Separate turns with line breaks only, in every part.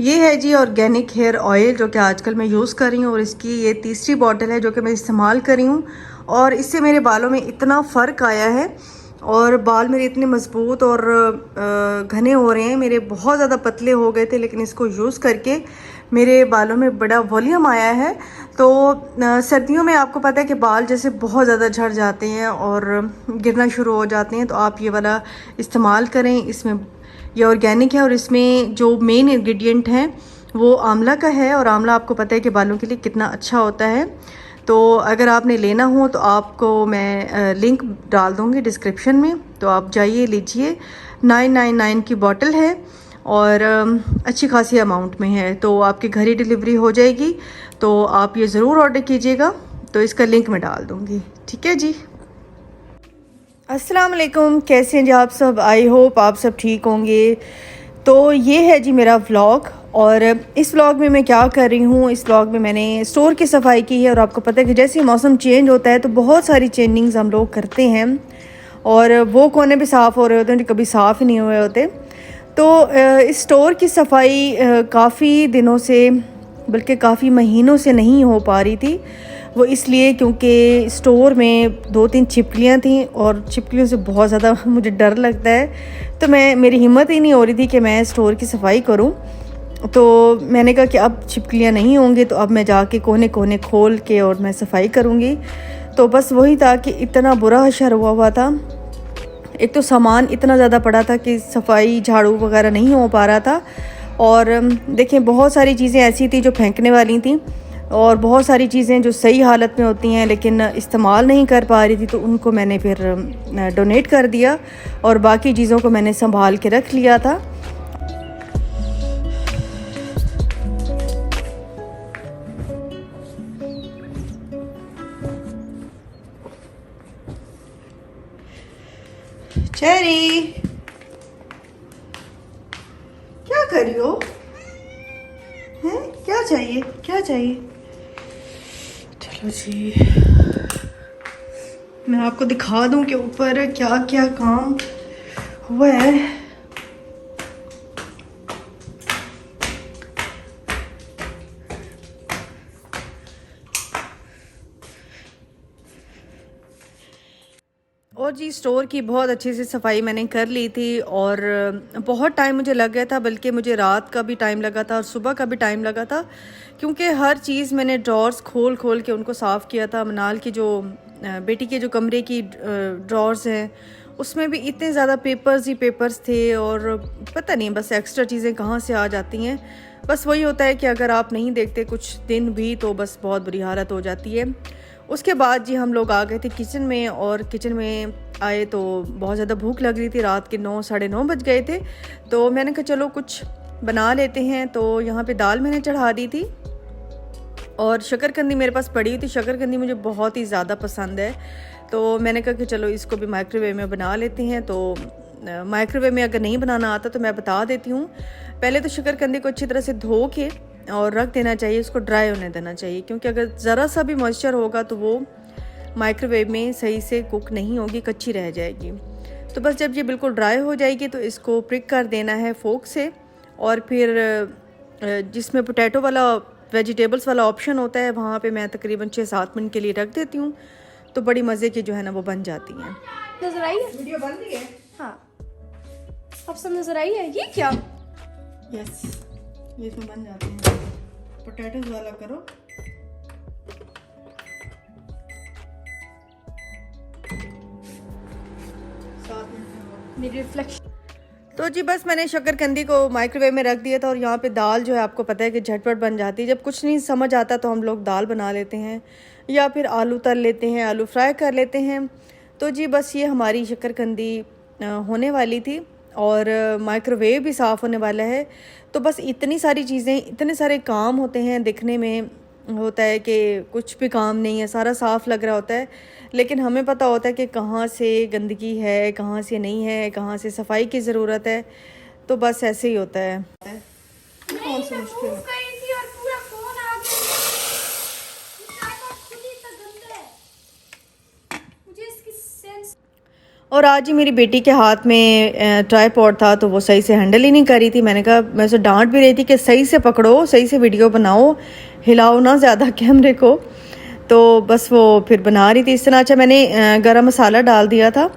ये है जी organic hair oil जो कि आजकल मैं यूज़ कर रही हूँ और इसकी ये तीसरी बॉटल है जो कि मैं इस्तेमाल कर रही हूँ और इससे मेरे बालों में इतना फ़र्क आया है और बाल मेरे इतने मज़बूत और घने हो रहे हैं। मेरे बहुत ज़्यादा पतले हो गए थे लेकिन इसको यूज़ करके मेरे बालों में बड़ा वॉल्यूम आया है। तो सर्दियों में आपको पता है कि बाल जैसे बहुत ज़्यादा झड़ जाते हैं और गिरना शुरू हो जाते हैं, तो आप ये वाला इस्तेमाल करें। इसमें ये ऑर्गेनिक है और इसमें जो मेन इंग्रेडिएंट है वो आंवला का है और आंवला आपको पता है कि बालों के लिए कितना अच्छा होता है। तो अगर आपने लेना हो तो आपको मैं लिंक डाल दूँगी डिस्क्रिप्शन में, तो आप जाइए लीजिए। 999 की बॉटल है और अच्छी खासी अमाउंट में है, तो आपके घर ही डिलीवरी हो जाएगी। तो आप ये ज़रूर ऑर्डर कीजिएगा, तो इसका लिंक मैं डाल दूँगी। ठीक है जी। अस्सलाम वालेकुम, कैसे हैं जी आप सब? आई होप आप सब ठीक होंगे। तो ये है जी मेरा व्लॉग और इस व्लॉग में मैं क्या कर रही हूँ, इस व्लॉग में मैंने स्टोर की सफाई की है। और आपको पता है कि जैसे मौसम चेंज होता है तो बहुत सारी चेंजिंग्स हम लोग करते हैं और वो कोने भी साफ़ हो रहे होते हैं जो कभी साफ़ ही नहीं हुए होते। तो इस स्टोर की सफाई काफ़ी दिनों से, बल्कि काफ़ी महीनों से नहीं हो पा रही थी। वो इसलिए क्योंकि स्टोर में 2-3 छिपकलियाँ थीं और छिपकलियों से बहुत ज़्यादा मुझे डर लगता है। तो मेरी हिम्मत ही नहीं हो रही थी कि मैं स्टोर की सफाई करूं। तो मैंने कहा कि अब छिपकलियाँ नहीं होंगी तो अब मैं जाके कोने कोने खोल के और मैं सफाई करूंगी। तो बस वही था कि इतना बुरा हशर हुआ था। एक तो सामान इतना ज़्यादा पड़ा था कि सफाई झाड़ू वगैरह नहीं हो पा रहा था। और देखें, बहुत सारी चीज़ें ऐसी थी जो फेंकने वाली थी और बहुत सारी चीज़ें जो सही हालत में होती हैं लेकिन इस्तेमाल नहीं कर पा रही थी, तो उनको मैंने फिर डोनेट कर दिया और बाकी चीज़ों को मैंने संभाल के रख लिया था। चेरी, क्या कर रही हो? हैं? क्या चाहिए, क्या चाहिए? चलो जी, मैं आपको दिखा दूं कि ऊपर क्या क्या काम हुआ है। और जी स्टोर की बहुत अच्छी सी सफाई मैंने कर ली थी और बहुत टाइम मुझे लग गया था, बल्कि मुझे रात का भी टाइम लगा था और सुबह का भी टाइम लगा था, क्योंकि हर चीज़ मैंने ड्रॉर्स खोल खोल के उनको साफ़ किया था। मनाल की जो बेटी के जो कमरे की ड्रॉर्स हैं उसमें भी इतने ज़्यादा पेपर्स ही पेपर्स थे और पता नहीं बस एक्स्ट्रा चीज़ें कहाँ से आ जाती हैं। बस वही होता है कि अगर आप नहीं देखते कुछ दिन भी तो बस बहुत बुरी हालत हो जाती है। उसके बाद जी हम लोग आ गए थे किचन में और किचन में आए तो बहुत ज़्यादा भूख लग रही थी। रात के 9 साढ़े 9 बज गए थे, तो मैंने कहा चलो कुछ बना लेते हैं। तो यहाँ पे दाल मैंने चढ़ा दी थी और शक्करकंदी मेरे पास पड़ी हुई थी। शक्करकंदी मुझे बहुत ही ज़्यादा पसंद है, तो मैंने कहा कि चलो इसको भी माइक्रोवेव में बना लेते हैं। तो माइक्रोवेव में अगर नहीं बनाना आता तो मैं बता देती हूँ। पहले तो शक्करकंदी को अच्छी तरह से धो के और रख देना चाहिए, उसको ड्राई होने देना चाहिए, क्योंकि अगर ज़रा सा भी मॉइस्चर होगा तो वो माइक्रोवेव में सही से कुक नहीं होगी, कच्ची रह जाएगी। तो बस जब ये बिल्कुल ड्राई हो जाएगी तो इसको प्रिक कर देना है फोक से, और फिर जिसमें पोटैटो वाला वेजिटेबल्स वाला ऑप्शन होता है वहाँ पे मैं तकरीबन 6-7 मिनट के लिए रख देती हूँ, तो बड़ी मज़े की जो है ना वो बन जाती हैं।
नजर आई है?
वीडियो बन रही है?
हाँ, अब सब नजर आई है। ये क्या?
यस, ये इसमें बन जाते हैं। पोटैटोज वाला करो।
मेरी रिफ्लेक्शन।
तो जी बस मैंने शक्करकंदी को माइक्रोवेव में रख दिया था और यहाँ पे दाल जो है आपको पता है कि झटपट बन जाती है। जब कुछ नहीं समझ आता तो हम लोग दाल बना लेते हैं या फिर आलू तल लेते हैं, आलू फ्राई कर लेते हैं। तो जी बस ये हमारी शक्करकंदी होने वाली थी और माइक्रोवेव भी साफ़ होने वाला है। तो बस इतनी सारी चीज़ें, इतने सारे काम होते हैं, दिखने में होता है कि कुछ भी काम नहीं है, सारा साफ़ लग रहा होता है, लेकिन हमें पता होता है कि कहाँ से गंदगी है, कहाँ से नहीं है, कहाँ से सफाई की ज़रूरत है। तो बस ऐसे ही होता है। कौन सी मुश्किल है? और आज ही मेरी बेटी के हाथ में ट्राइपॉड था तो वो सही से हैंडल ही नहीं कर रही थी। मैंने कहा, मैं उसे डांट भी रही थी कि सही से पकड़ो, सही से वीडियो बनाओ, हिलाओ ना ज़्यादा कैमरे को। तो बस वो फिर बना रही थी इस तरह। अच्छा, मैंने गरम मसाला डाल दिया था,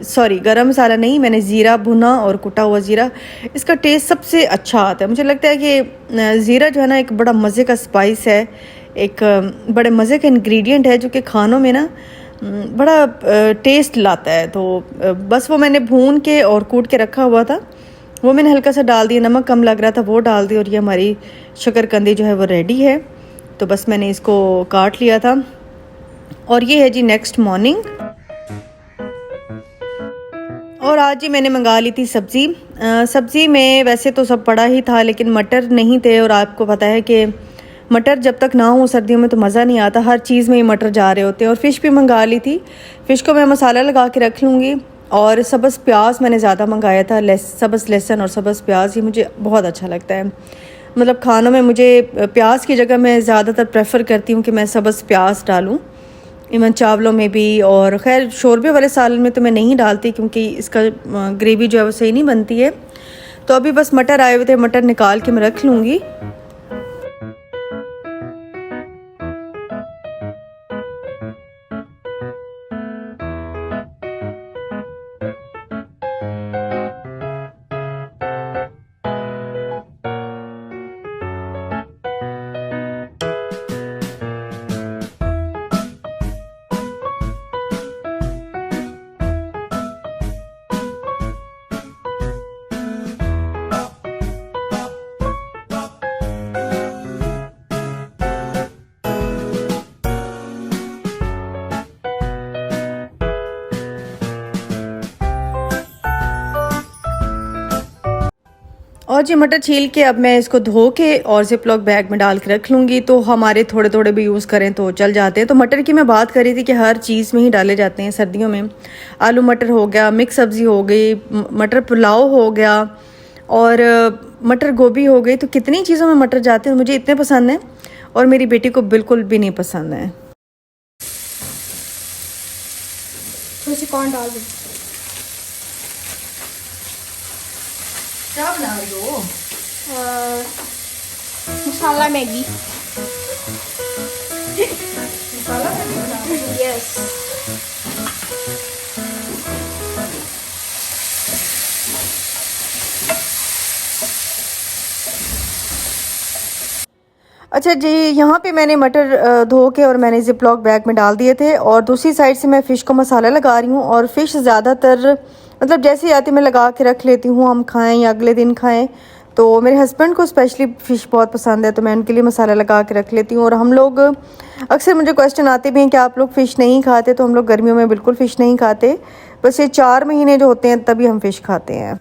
सॉरी गरम मसाला नहीं, मैंने ज़ीरा भुना और कुटा हुआ ज़ीरा। इसका टेस्ट सबसे अच्छा आता है। मुझे लगता है कि ज़ीरा जो है ना एक बड़ा मज़े का स्पाइस है, एक बड़े मज़े का इंग्रेडिएंट है जो कि खानों में ना बड़ा टेस्ट लाता है। तो बस वो मैंने भून के और कूट के रखा हुआ था, वो मैंने हल्का सा डाल दिया, नमक कम लग रहा था वो डाल दिया, और ये हमारी शकरकंदी जो है वो रेडी है। तो बस मैंने इसको काट लिया था। और ये है जी नेक्स्ट मॉर्निंग। और आज ही मैंने मंगा ली थी सब्ज़ी। सब्ज़ी में वैसे तो सब पड़ा ही था, लेकिन मटर नहीं थे, और आपको पता है कि मटर जब तक ना हो सर्दियों में तो मज़ा नहीं आता, हर चीज़ में ही मटर जा रहे होते हैं। और फ़िश भी मंगा ली थी, फ़िश को मैं मसाला लगा के रख लूँगी। और सब्ज़ प्याज मैंने ज़्यादा मंगाया था, सब्ज़ लहसुन और सब्ज़ प्याज, ये मुझे बहुत अच्छा लगता है। मतलब खानों में मुझे प्याज की जगह मैं ज़्यादातर प्रेफर करती हूँ कि मैं सब्ज़ प्याज डालूँ, इवन चावलों में भी। और खैर शोरबे वाले सालन में तो मैं नहीं डालती क्योंकि इसका ग्रेवी जो है वो सही नहीं बनती है। तो अभी बस मटर आए हुए थे, मटर निकाल के मैं रख लूँगी। और जी मटर छील के अब मैं इसको धो के और जिपलॉक बैग में डाल के रख लूँगी, तो हमारे थोड़े थोड़े भी यूज़ करें तो चल जाते हैं। तो मटर की मैं बात कर रही थी कि हर चीज़ में ही डाले जाते हैं सर्दियों में। आलू मटर हो गया, मिक्स सब्ज़ी हो गई, मटर पुलाव हो गया, और मटर गोभी हो गई। तो कितनी चीज़ों में मटर जाते हैं, मुझे इतने पसंद हैं और मेरी बेटी को बिल्कुल भी नहीं पसंद है।
थोड़ी सी कॉर्न डाल दो।
क्या बना रही हो?
मसाला मैगी।
मसाला मैगी बना रही हो?
यस।
अच्छा जी, यहाँ पे मैंने मटर धो के और मैंने जिपलॉक बैग में डाल दिए थे, और दूसरी साइड से मैं फ़िश को मसाला लगा रही हूँ। और फ़िश ज़्यादातर मतलब जैसे ही आती मैं लगा के रख लेती हूँ, हम खाएं या अगले दिन खाएं। तो मेरे हस्बैंड को स्पेशली फ़िश बहुत पसंद है, तो मैं उनके लिए मसाला लगा के रख लेती हूँ। और हम लोग अक्सर मुझे क्वेश्चन आते भी हैं कि आप लोग फ़िश नहीं खाते, तो हम लोग गर्मियों में बिल्कुल फ़िश नहीं खाते, बस ये 4 महीने जो होते हैं तभी हम फ़िश खाते हैं।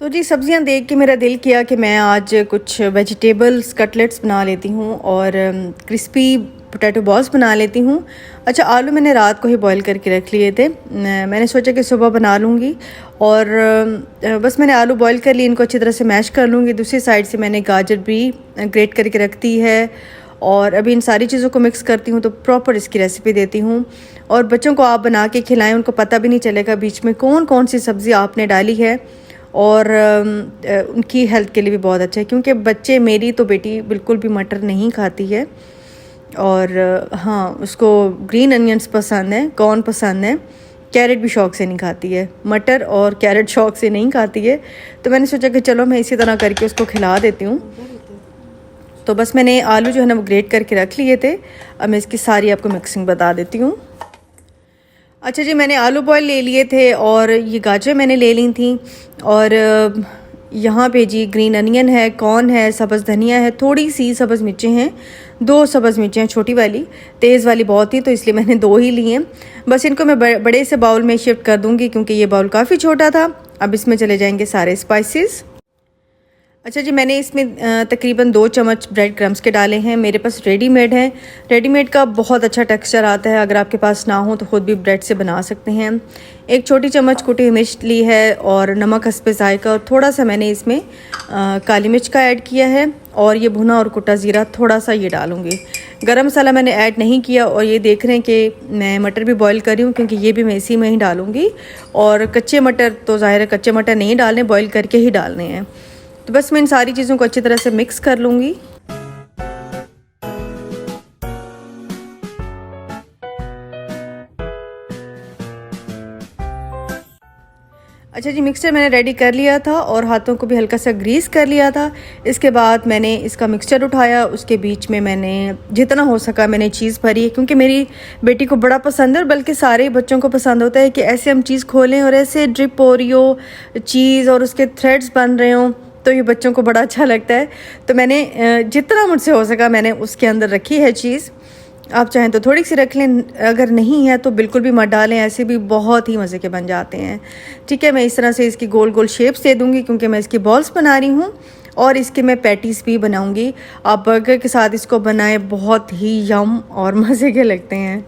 तो जी सब्जियां देख के मेरा दिल किया कि मैं आज कुछ वेजिटेबल्स कटलेट्स बना लेती हूँ और क्रिस्पी पोटैटो बॉल्स बना लेती हूँ। अच्छा, आलू मैंने रात को ही बॉईल करके रख लिए थे, मैंने सोचा कि सुबह बना लूँगी। और बस मैंने आलू बॉईल कर लिए, इनको अच्छी तरह से मैश कर लूँगी। दूसरी साइड से मैंने गाजर भी ग्रेट करके रख दी है, और अभी इन सारी चीज़ों को मिक्स करती हूँ, तो प्रॉपर इसकी रेसिपी देती हूँ। और बच्चों को आप बना के खिलाएं, उनको पता भी नहीं चलेगा बीच में कौन कौन सी सब्ज़ी आपने डाली है। और उनकी हेल्थ के लिए भी बहुत अच्छा है, क्योंकि बच्चे, मेरी तो बेटी बिल्कुल भी मटर नहीं खाती है, और हाँ उसको ग्रीन अनियंस पसंद है, कॉर्न पसंद है, कैरेट भी शौक़ से नहीं खाती है, मटर और कैरेट शौक़ से नहीं खाती है। तो मैंने सोचा कि चलो मैं इसी तरह करके उसको खिला देती हूँ। तो बस मैंने आलू जो है ना वो ग्रेट करके रख लिए थे, अब मैं इसकी सारी आपको मिक्सिंग बता देती हूँ। अच्छा जी, मैंने आलू बॉयल ले लिए थे, और ये गाजर मैंने ले ली थी, और यहाँ पे जी ग्रीन अनियन है, कॉर्न है, सब्ज़ धनिया है, थोड़ी सी सब्ज़ मिर्चें हैं, 2 सब्ज़ मिर्चें हैं, छोटी वाली, तेज़ वाली बहुत थी तो इसलिए मैंने 2 ही ली हैं। बस इनको मैं बड़े से बाउल में शिफ्ट कर दूँगी, क्योंकि ये बाउल काफ़ी छोटा था। अब इसमें चले जाएंगे सारे स्पाइसेस। अच्छा जी, मैंने इसमें तकरीबन 2 चम्मच ब्रेड क्रम्स के डाले हैं। मेरे पास रेडीमेड है। रेडीमेड का बहुत अच्छा टेक्सचर आता है। अगर आपके पास ना हो तो ख़ुद भी ब्रेड से बना सकते हैं। 1 छोटी चम्मच कुटी हुई मिर्च ली है और नमक हस्बे ज़ायका, और थोड़ा सा मैंने इसमें काली मिर्च का ऐड किया है, और ये भुना और कुटा ज़ीरा थोड़ा सा ये डालूँगी। गरम मसाला मैंने ऐड नहीं किया, और ये देख रहे हैं कि मैं मटर भी बॉईल कर रही हूँ, क्योंकि ये भी मैं इसी में ही डालूँगी। और कच्चे मटर तो ज़ाहिर है कच्चे मटर नहीं डालने, बॉईल करके ही डालने हैं। तो बस मैं इन सारी चीज़ों को अच्छी तरह से मिक्स कर लूँगी। अच्छा जी, मिक्सचर मैंने रेडी कर लिया था और हाथों को भी हल्का सा ग्रीस कर लिया था। इसके बाद मैंने इसका मिक्सचर उठाया, उसके बीच में मैंने जितना हो सका मैंने चीज़ भरी, क्योंकि मेरी बेटी को बड़ा पसंद है, और बल्कि सारे बच्चों को पसंद होता है कि ऐसे हम चीज़ खोलें और ऐसे ड्रिप हो रही हो चीज़ और उसके थ्रेड्स बन रहे हों, तो ये बच्चों को बड़ा अच्छा लगता है। तो मैंने जितना मुझसे हो सका मैंने उसके अंदर रखी है चीज़। आप चाहें तो थोड़ी सी रख लें, अगर नहीं है तो बिल्कुल भी मत डालें, ऐसे भी बहुत ही मज़े के बन जाते हैं। ठीक है, मैं इस तरह से इसकी गोल गोल शेप्स दे दूँगी, क्योंकि मैं इसकी बॉल्स बना रही हूँ, और इसके मैं पैटीज़ भी बनाऊँगी। आप बर्गर के साथ इसको बनाएं, बहुत ही यम और मज़े के लगते हैं।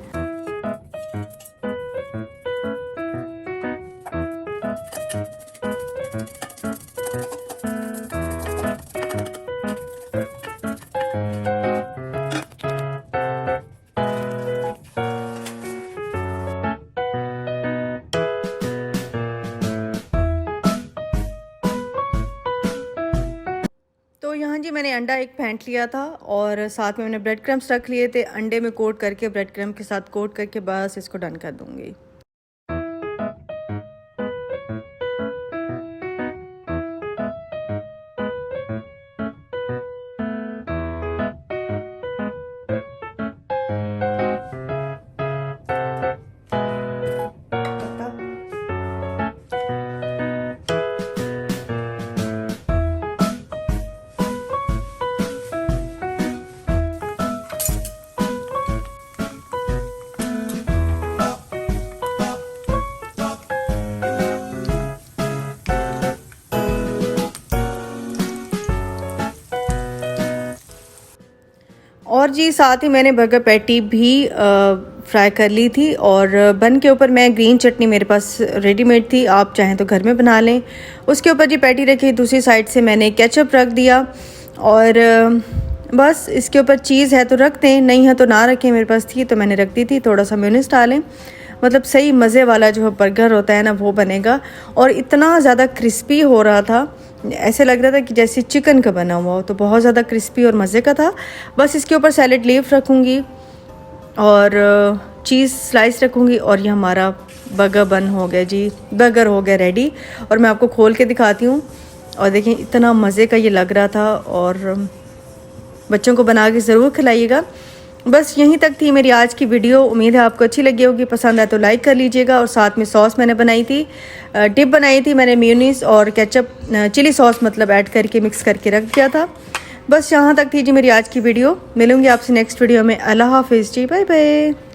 तो यहाँ जी मैंने अंडा एक फेंट लिया था, और साथ में मैंने ब्रेड क्रम्स रख लिए थे। अंडे में कोट करके ब्रेड क्रम्स के साथ कोट करके बस इसको डन कर दूँगी। और जी साथ ही मैंने बर्गर पैटी भी फ्राई कर ली थी, और बन के ऊपर मैं ग्रीन चटनी मेरे पास रेडीमेड थी, आप चाहें तो घर में बना लें। उसके ऊपर जी पैटी रखी, दूसरी साइड से मैंने केचप रख दिया, और बस इसके ऊपर चीज़ है तो रख दें, नहीं है तो ना रखें। मेरे पास थी तो मैंने रख दी थी। थोड़ा सा मेयोनीज डालें, मतलब सही मज़े वाला जो बर्गर होता है ना वो बनेगा। और इतना ज़्यादा क्रिस्पी हो रहा था, ऐसे लग रहा था कि जैसे चिकन का बना हुआ हो, तो बहुत ज़्यादा क्रिस्पी और मज़े का था। बस इसके ऊपर सैलेड लीफ रखूँगी और चीज़ स्लाइस रखूँगी, और ये हमारा बर्गर बन हो गया जी, बर्गर हो गया रेडी। और मैं आपको खोल के दिखाती हूँ, और देखिए इतना मज़े का ये लग रहा था, और बच्चों को बना के ज़रूर खिलाइएगा। बस यहीं तक थी मेरी आज की वीडियो। उम्मीद है आपको अच्छी लगी होगी, पसंद आए तो लाइक कर लीजिएगा। और साथ में सॉस मैंने बनाई थी, डिप बनाई थी मैंने, मेयोनीज और केचप चिली सॉस मतलब ऐड करके मिक्स करके रख दिया था। बस यहाँ तक थी जी मेरी आज की वीडियो। मिलूंगी आपसे नेक्स्ट वीडियो में। अल्लाह हाफिज़ जी, बाय बाय।